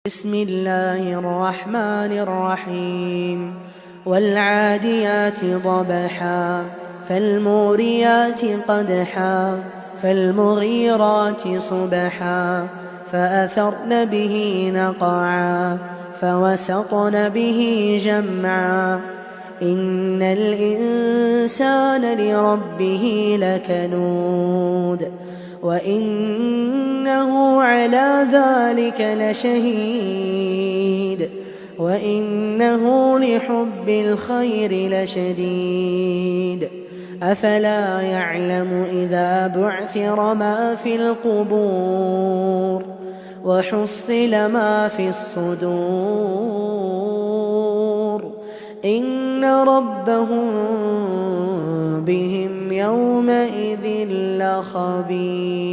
بسم الله الرحمن الرحيم والعاديات ضبحا فالموريات قدحا فالمغيرات صبحا فأثرن به نقعا فوسطن به جمعا إن الإنسان لربه لكنود وإنه على ذلك لشهيد وإنه لحب الخير لشديد أفلا يعلم إذا بعثر ما في القبور وحصل ما في الصدور إن ربهم بهم يومئذ لخبير.